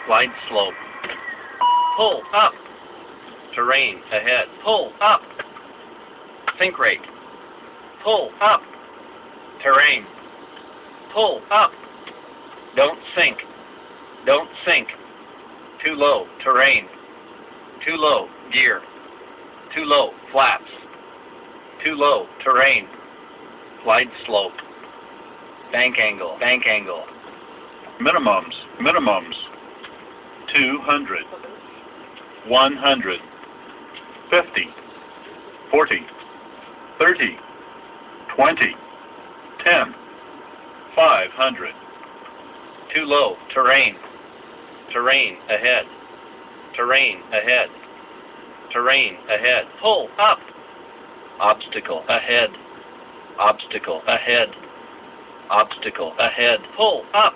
Glide slope. Pull up. Terrain ahead. Pull up. Sink rate. Pull up. Terrain. Pull up. Don't sink. Don't sink. Too low. Terrain. Too low. Gear. Too low. Flaps. Too low. Terrain. Glide slope. Bank angle. Bank angle. Minimums. Minimums. 200. 100. 50. 40. 30. 20. 10. 500. Too low. Terrain. Terrain ahead. Terrain ahead. Terrain ahead. Pull up. Obstacle ahead. Obstacle ahead. Obstacle ahead. Pull up.